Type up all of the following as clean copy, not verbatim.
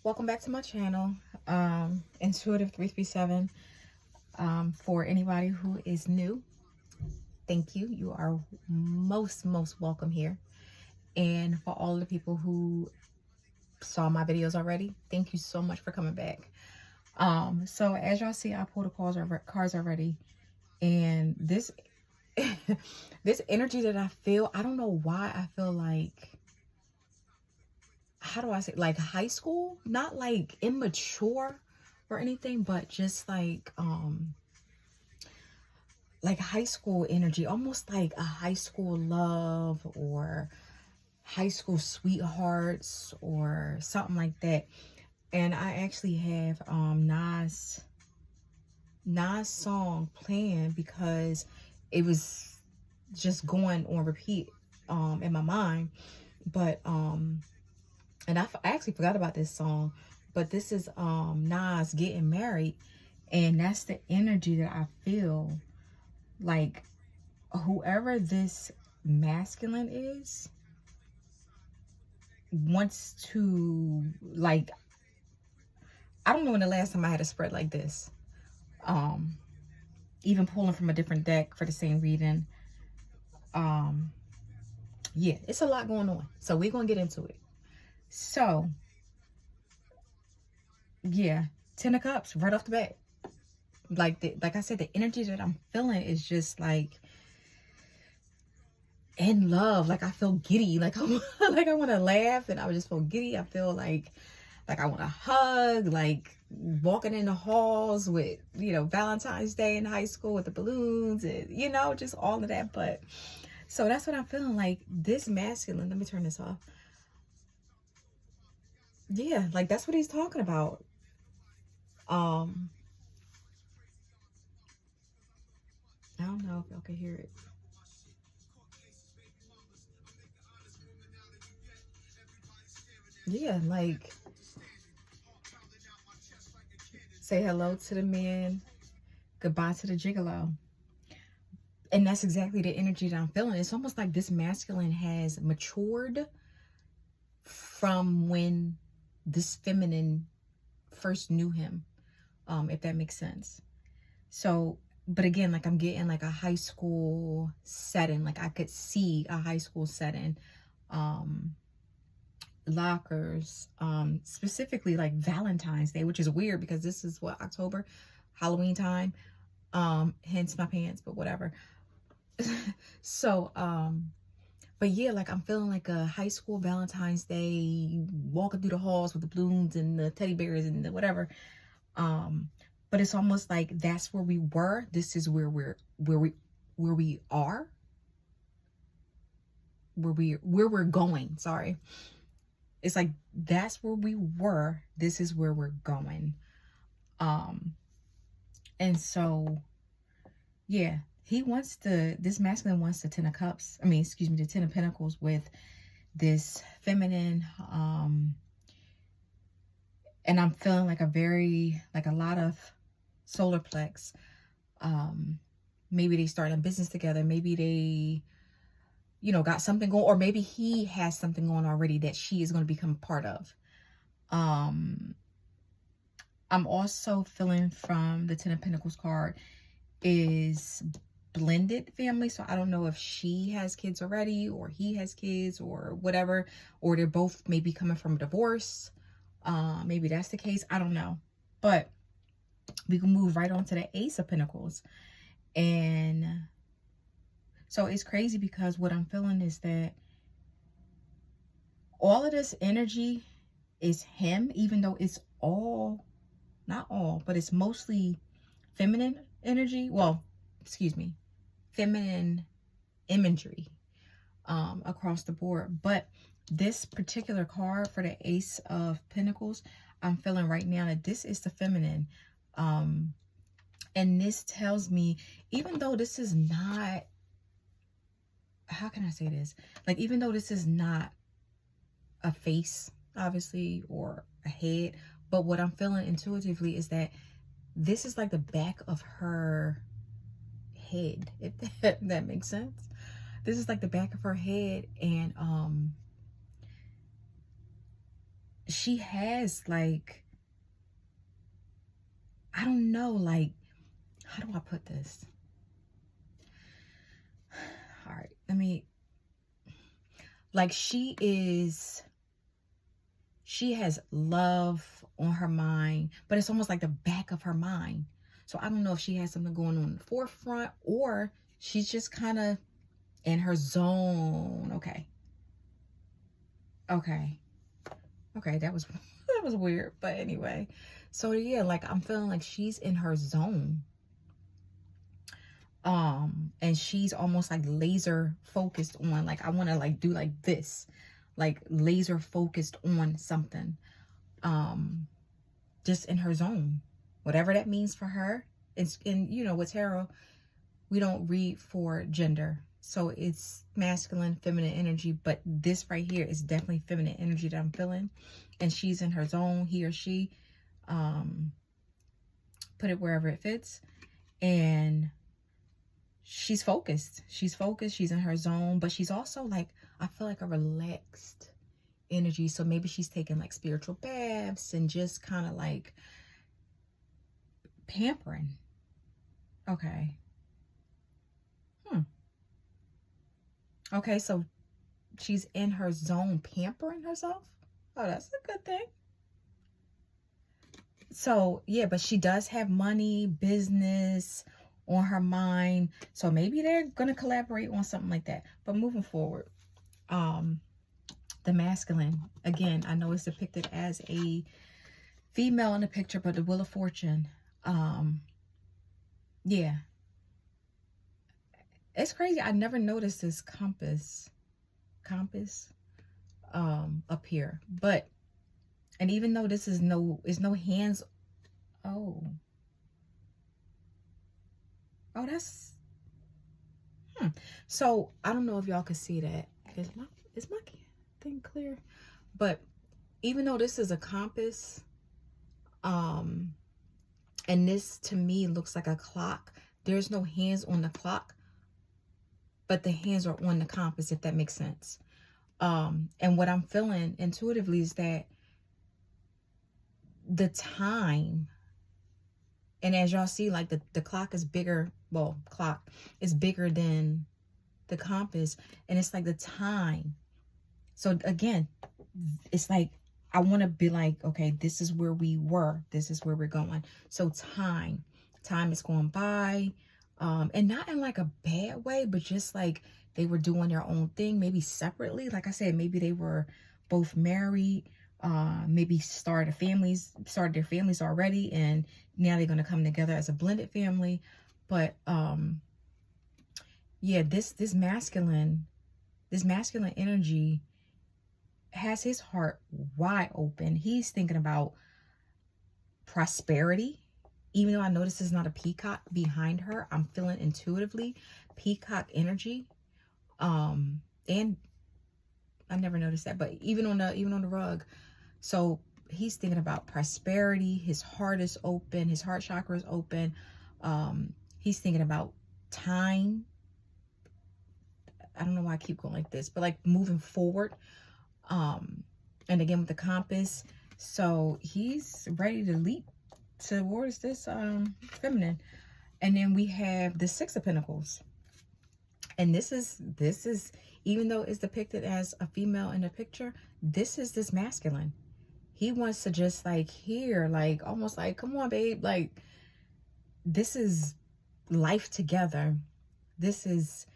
Welcome back to my channel, Intuitive 337. For anybody who is new, thank you. You are most welcome here. And for all the people who saw my videos already, thank you so much for coming back. So as y'all see, I pulled the cards already, and this this energy that I feel, I don't know why I feel like, how do I say, like high school, not like immature or anything, but just like high school energy, almost like a high school love or high school sweethearts or something like that. And I actually have Nas song playing because it was just going on repeat in my mind. But and I actually forgot about this song, but this is Nas getting married, and that's the energy that I feel like whoever this masculine is wants to, like, I don't know when the last time I had a spread like this. Even pulling from a different deck for the same reading. Yeah, it's a lot going on. So we're gonna get into it. So yeah, 10 of Cups right off the bat. Like I said, the energy that I'm feeling is just like in love. Like I feel giddy. Like like I want to laugh, and I just feel giddy. I feel like I want to hug. Like walking in the halls with, Valentine's Day in high school with the balloons and just all of that. But so that's what I'm feeling like. This masculine. Let me turn this off. Yeah, like that's what he's talking about. I don't know if y'all can hear it. Yeah, like say hello to the man, goodbye to the gigolo. And that's exactly the energy that I'm feeling. It's almost like this masculine has matured from when this feminine first knew him, if that makes sense. So, but again, like I'm getting like a high school setting. Like I could see a high school setting. Lockers, specifically like Valentine's Day, which is weird because this is what, October, Halloween time, hence my pants, but whatever. So but yeah, like I'm feeling like a high school Valentine's Day, walking through the halls with the balloons and the teddy bears and the whatever. But it's almost like that's where we were. This is where we are, where we're going. Sorry. It's like that's where we were. This is where we're going. And so yeah, this masculine wants the 10 of Cups. I mean, excuse me, the 10 of Pentacles with this feminine. And I'm feeling like a lot of solar plex. Maybe they started a business together. Maybe they, got something going, or maybe he has something going already that she is going to become part of. I'm also feeling from the 10 of Pentacles card is blended family. So I don't know if she has kids already or he has kids or whatever, or they're both maybe coming from a divorce. Maybe that's the case. I don't know. But we can move right on to the Ace of Pentacles. And so it's crazy because what I'm feeling is that all of this energy is him, even though it's all, not all, but it's mostly feminine energy. Well, excuse me, feminine imagery across the board. But this particular card for the Ace of Pentacles, I'm feeling right now that this is the feminine. And this tells me, even though this is not, how can I say this? Like, even though this is not a face, obviously, or a head, but what I'm feeling intuitively is that this is like the back of her head, if that makes sense. This is like the back of her head, and she has like, I don't know, like, how do I put this? All right, let me, like, she has love on her mind, but it's almost like the back of her mind. So I don't know if she has something going on in the forefront, or she's just kind of in her zone. Okay. That was that was weird, but anyway. So yeah, like, I'm feeling like she's in her zone. And she's almost like laser focused on, like, I want to like do like this, like laser focused on something. Just in her zone, whatever that means for her. It's in, you know, with tarot, we don't read for gender, so it's masculine, feminine energy, but this right here is definitely feminine energy that I'm feeling. And she's in her zone, he or she, put it wherever it fits. And she's focused, she's in her zone, but she's also like, I feel like a relaxed energy. So maybe she's taking like spiritual baths and just kind of like pampering. Okay. Okay, so she's in her zone pampering herself. Oh, that's a good thing. So yeah, but she does have money, business on her mind. So maybe they're gonna collaborate on something like that. But moving forward, the masculine, again, I know it's depicted as a female in the picture, but the Wheel of Fortune, yeah, it's crazy. I never noticed this compass up here, but, and even though this is no hands, oh, that's, so I don't know if y'all could see that. Is my thing clear? But even though this is a compass, and this to me looks like a clock, there's no hands on the clock, but the hands are on the compass, if that makes sense. And what I'm feeling intuitively is that the time, and as y'all see, like the clock is bigger, well, clock is bigger than the compass, and it's like the time. So again, it's like, I want to be like, okay, this is where we were, this is where we're going. So time is going by, and not in like a bad way, but just like they were doing their own thing, maybe separately. Like I said, maybe they were both married, maybe started their families already, and now they're going to come together as a blended family. But yeah, this masculine energy has his heart wide open. He's thinking about prosperity. Even though I know this is not a peacock behind her, I'm feeling intuitively peacock energy. And I never noticed that, but even on the rug. So he's thinking about prosperity. His heart is open. His heart chakra is open. He's thinking about time. I don't know why I keep going like this, but like moving forward. And again with the compass, so he's ready to leap towards this feminine. And then we have the Six of Pentacles, and this is even though it's depicted as a female in the picture, this is this masculine. He wants to just like hear, like almost like, come on babe, like this is life together. This is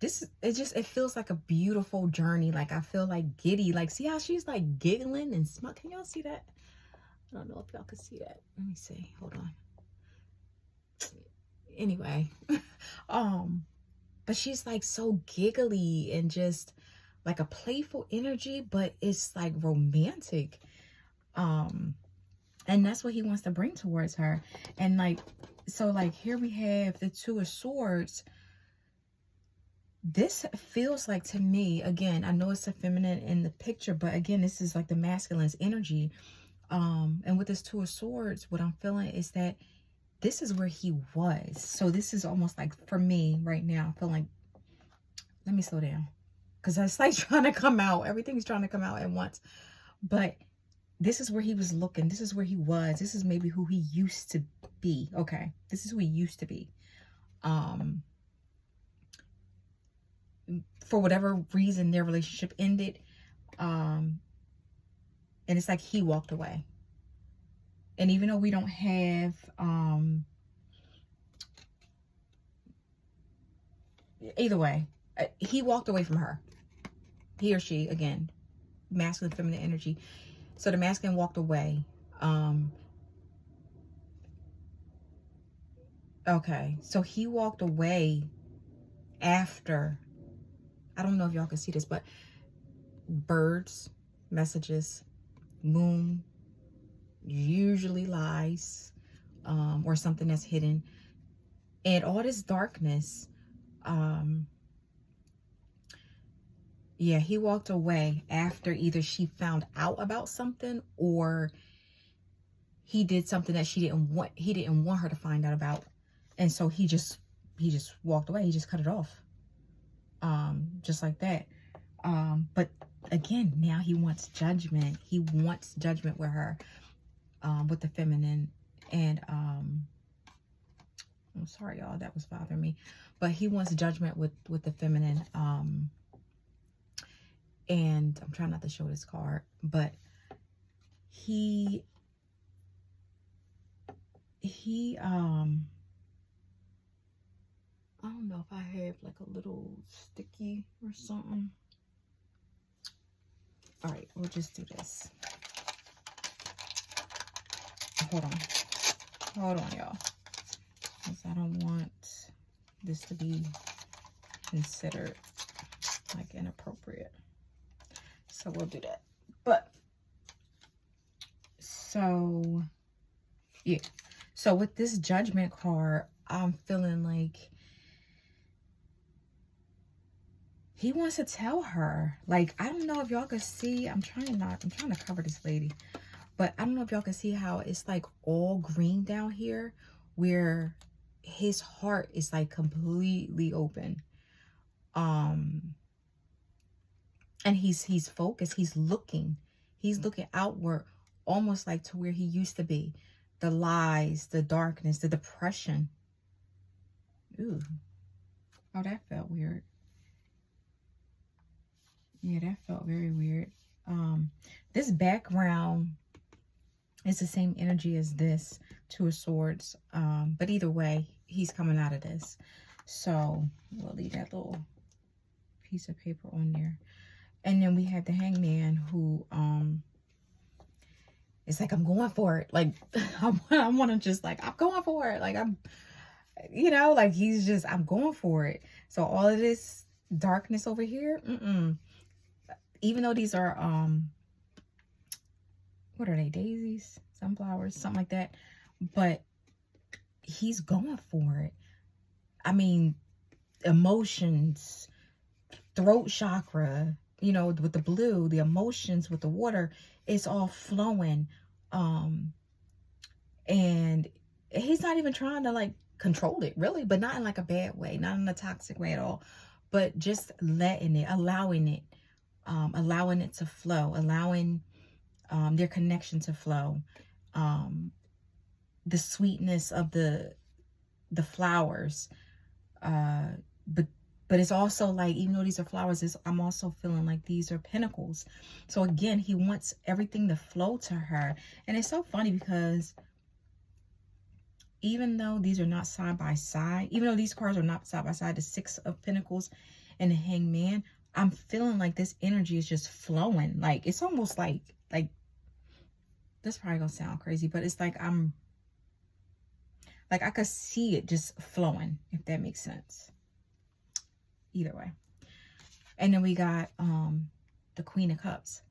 it feels like a beautiful journey. Like I feel like giddy, like see how she's like giggling and smile. Can y'all see that? I don't know if y'all can see that. Let me see, hold on. Anyway, but she's like so giggly and just like a playful energy, but it's like romantic. And that's what he wants to bring towards her. And like, so like here we have the Two of Swords. This feels like, to me, again, I know it's a feminine in the picture, but again, this is like the masculine's energy. And with this Two of Swords, what I'm feeling is that this is where he was. So this is almost like, for me right now, I feel like, let me slow down, because it's like trying to come out. Everything's trying to come out at once. But this is where he was looking. This is where he was. This is maybe who he used to be. Okay. This is who he used to be. For whatever reason, their relationship ended. And it's like he walked away. And even though we don't have, either way, he walked away from her. He or she, again, masculine, feminine energy. So the masculine walked away. Okay, so he walked away after, I don't know if y'all can see this, but birds, messages, moon, usually lies, or something that's hidden, and all this darkness. Yeah, he walked away after either she found out about something or he did something that he didn't want her to find out about. And so he just walked away. He just cut it off. Just like that. But again, now he wants judgment. He wants judgment with her, with the feminine. And I'm sorry, y'all, that was bothering me. But he wants judgment with the feminine. And I'm trying not to show this card, but he I don't know if I have like a little sticky or something. All right, we'll just do this. Hold on, y'all, because I don't want this to be considered like inappropriate. So we'll do that. But so yeah, so with this judgment card, I'm feeling like he wants to tell her, like, I don't know if y'all can see, I'm trying to cover this lady, but I don't know if y'all can see how it's like all green down here, where his heart is like completely open. And he's focused, he's looking outward, almost like to where he used to be. The lies, the darkness, the depression. Ooh. Oh, that felt weird. Yeah, that felt very weird. This background is the same energy as this Two of Swords. But either way, he's coming out of this. So we'll leave that little piece of paper on there. And then we have the Hangman, who it's like, I'm going for it. Like, I want to just like, I'm going for it. Like, I'm, you know, like he's just, I'm going for it. So all of this darkness over here, even though these are, what are they? Daisies, sunflowers, something like that. But he's going for it. I mean, emotions, throat chakra, you know, with the blue, the emotions with the water, it's all flowing. And he's not even trying to like control it, really, but not in like a bad way, not in a toxic way at all, but just letting it, allowing it to flow, allowing their connection to flow, the sweetness of the flowers, but it's also like, even though these are flowers, I'm also feeling like these are pinnacles. So again, he wants everything to flow to her. And it's so funny because even though these are not side by side, even though these cards are not side by side, the Six of Pentacles and the Hangman, I'm feeling like this energy is just flowing. Like, it's almost like this probably gonna sound crazy, but it's like I could see it just flowing, if that makes sense. Either way. And then we got the Queen of Cups.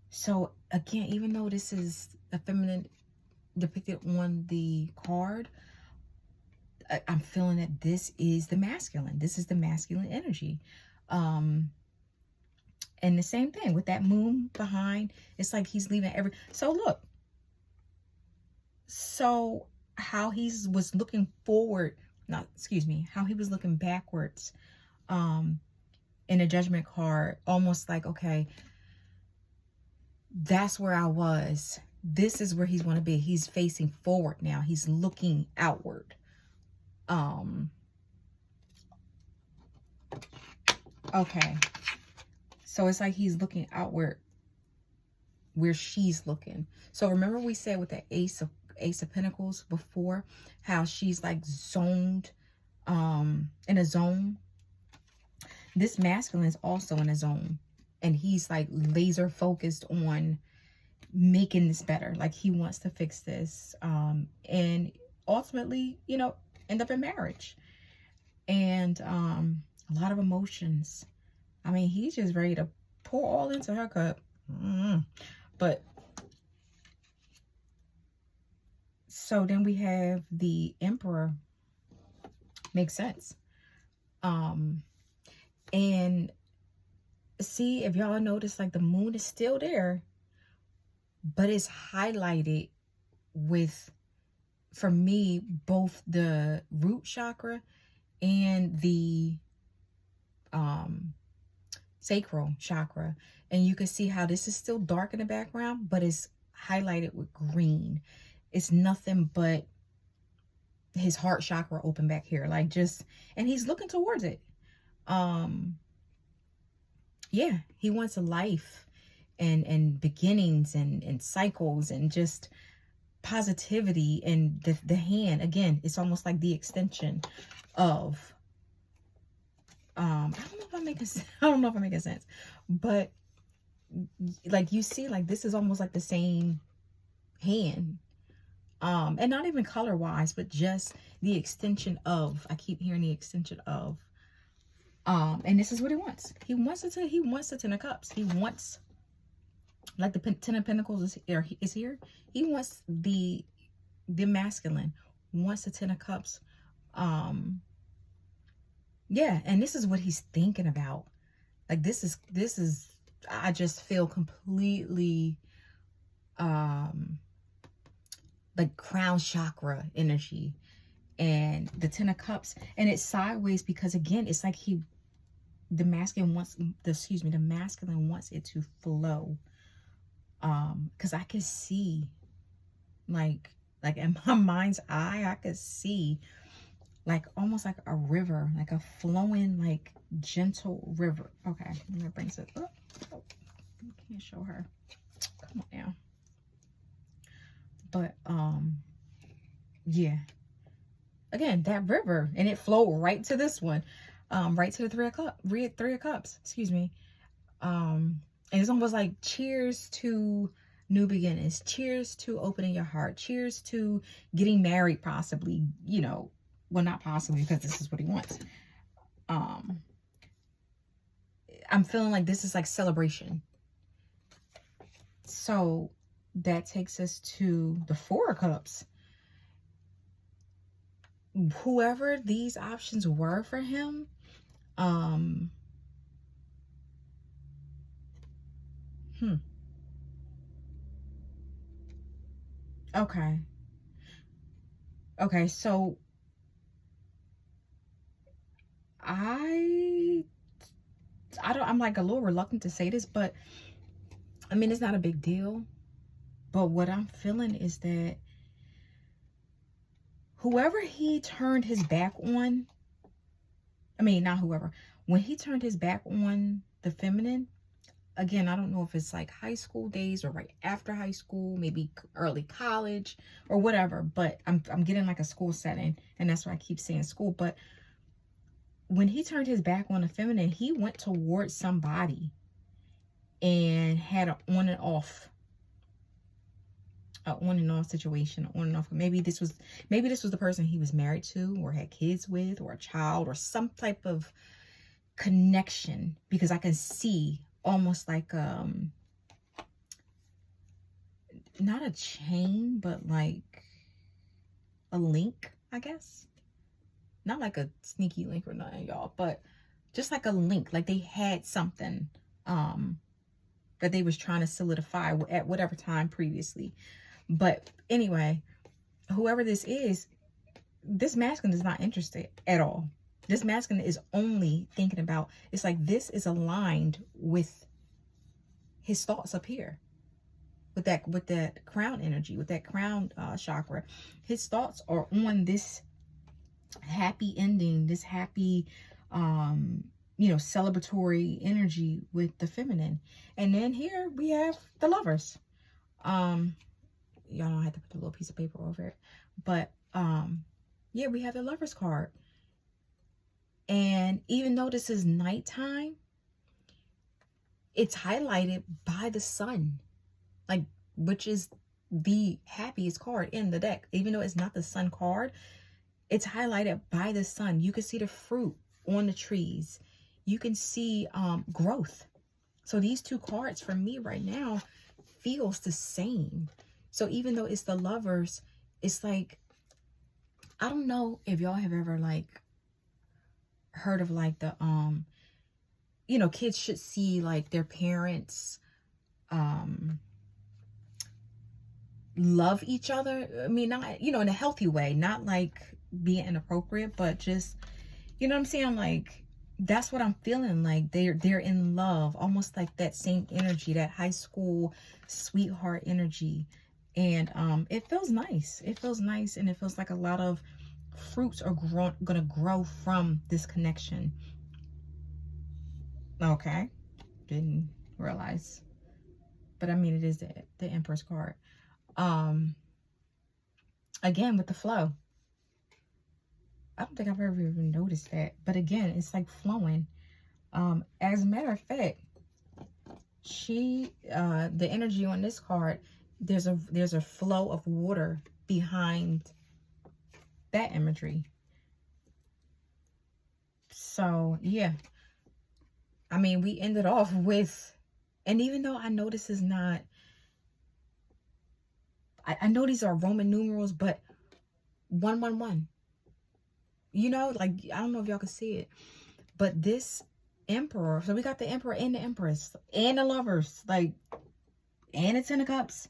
So again, even though this is a feminine depicted on the card, I'm feeling that this is the masculine. This is the masculine energy. And the same thing with that moon behind. It's like he's leaving so look. So how he was looking forward, how he was looking backwards in a Judgment card, almost like, okay, That's where I was. This is where he's want to be. He's facing forward now. He's looking outward. Okay. So it's like he's looking outward where she's looking. So remember we said with the Ace of Pentacles before, how she's like zoned, in a zone. This masculine is also in a zone, and he's like laser focused on making this better. Like he wants to fix this, and ultimately, you know, end up in marriage. And a lot of emotions. I mean, he's just ready to pour all into her cup. But so then we have the Emperor. Makes sense. And see, if y'all notice, like the moon is still there, but it's highlighted with, for me, both the root chakra and the sacral chakra. And you can see how this is still dark in the background, but it's highlighted with green. It's nothing but his heart chakra open back here, like just, and he's looking towards it. Yeah, he wants a life and beginnings and cycles and just positivity. And the hand, again, it's almost like the extension of, I don't know if I'm making sense, but like you see, like this is almost like the same hand, and not even color wise, but just the extension of, I keep hearing the extension of, and this is what he wants. He wants the Ten of Cups. He wants, like the Ten of Pentacles is here. He wants the masculine, wants the Ten of Cups. Yeah, and this is what he's thinking about. Like this is, I just feel completely, like crown chakra energy, and the Ten of Cups, and it's sideways because again, it's like the masculine wants it to flow. Because I could see, like in my mind's eye, I could see like almost like a river, like a flowing, like gentle river. Okay, I'm gonna bring it up. Oh, I can't show her. Come on now. But yeah, again, that river, and it flowed right to this one, right to the Three of Cups, excuse me. And it's almost like cheers to new beginnings, cheers to opening your heart, cheers to getting married, possibly, you know, well, not possibly, because this is what he wants. I'm feeling like this is like celebration. So that takes us to the Four of Cups. Whoever these options were for him, okay, so I'm like a little reluctant to say this, but I mean, it's not a big deal. But what I'm feeling is that whoever he turned his back on, I mean, not whoever, when he turned his back on the feminine, again, I don't know if it's like high school days or right after high school, maybe early college or whatever, but I'm getting like a school setting, and that's why I keep saying school. But when he turned his back on the feminine, he went towards somebody and had an on and off situation, on and off. Maybe this was the person he was married to or had kids with, or a child, or some type of connection, because I can see almost like not a chain, but like a link, I guess. Not like a sneaky link or nothing, y'all, but just like a link, like they had something that they was trying to solidify at whatever time previously. But anyway, whoever this masculine is not interested at all. This masculine is only thinking about, it's like this is aligned with his thoughts up here. with that crown energy, with that crown chakra. His thoughts are on this happy ending, this happy celebratory energy with the feminine. And then here we have the Lovers. Y'all don't have to put a little piece of paper over it, but yeah, we have the Lovers card. And even though this is nighttime, it's highlighted by the sun, like, which is the happiest card in the deck. Even though it's not the sun card, it's highlighted by the sun. You can see the fruit on the trees. You can see growth. So these two cards for me right now feels the same. So even though it's the Lovers, it's like, I don't know if y'all have ever like heard of like the kids should see like their parents love each other. I mean, not, in a healthy way, not like being inappropriate, but just, you know what I'm saying? Like, that's what I'm feeling. Like they're in love, almost like that same energy, that high school sweetheart energy. And it feels nice. It feels nice, and it feels like a lot of fruits are gonna grow from this connection. Okay, didn't realize, but I mean, it is the Empress card. Again, with the flow, I don't think I've ever even noticed that, but again, it's like flowing. As a matter of fact, the energy on this card, there's a flow of water behind that imagery. So yeah, I mean, we ended off with, and even though I know this is not, I know these are Roman numerals, but 111, like, I don't know if y'all can see it, but this Emperor, so we got the Emperor and the Empress and the Lovers, like, and the Ten of Cups,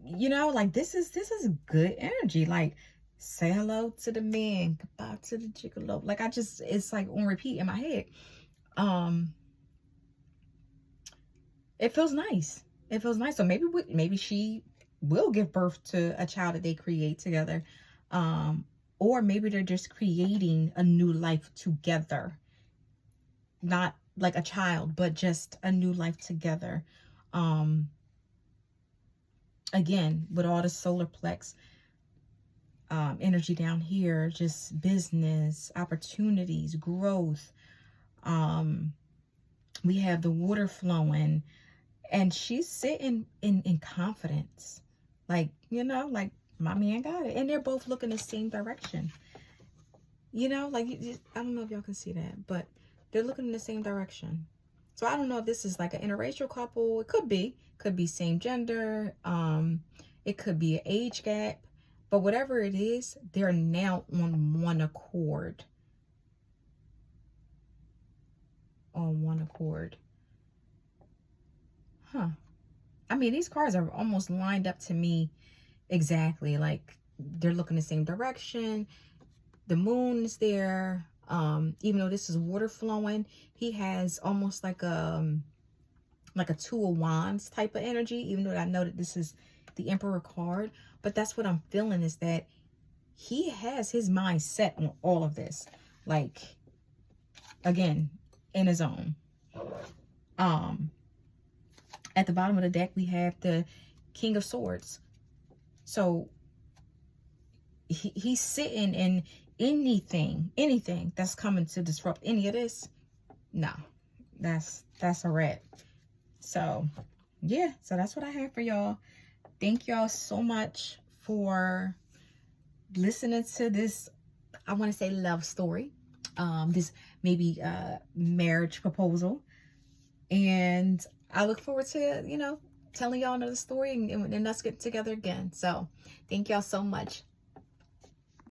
like, this is good energy. Like, say hello to the man, goodbye to the gigolo. Like, it's like on repeat in my head. It feels nice. It feels nice. So maybe she will give birth to a child that they create together. Or maybe they're just creating a new life together. Not like a child, but just a new life together. Again, with all the solar plex energy down here, just business, opportunities, growth. We have the water flowing, and she's sitting in confidence. Like, like, my man got it. And they're both looking the same direction. Like, I don't know if y'all can see that, but they're looking in the same direction. So I don't know if this is like an interracial couple. It could be same gender. It could be an age gap, but whatever it is, they're now on one accord. On one accord. Huh. I mean, these cards are almost lined up to me exactly. Like, they're looking the same direction. The moon is there. Even though this is water flowing, he has almost like a Two of Wands type of energy, even though I know that this is the Emperor card. But that's what I'm feeling, is that he has his mind set on all of this. Like, again, in his own. At the bottom of the deck, we have the King of Swords. So he's sitting in anything that's coming to disrupt any of this. No, that's a wrap. So yeah, so that's what I have for y'all. Thank y'all so much for listening to this, I want to say, love story. This maybe marriage proposal. And I look forward to, telling y'all another story and us getting together again. So thank y'all so much.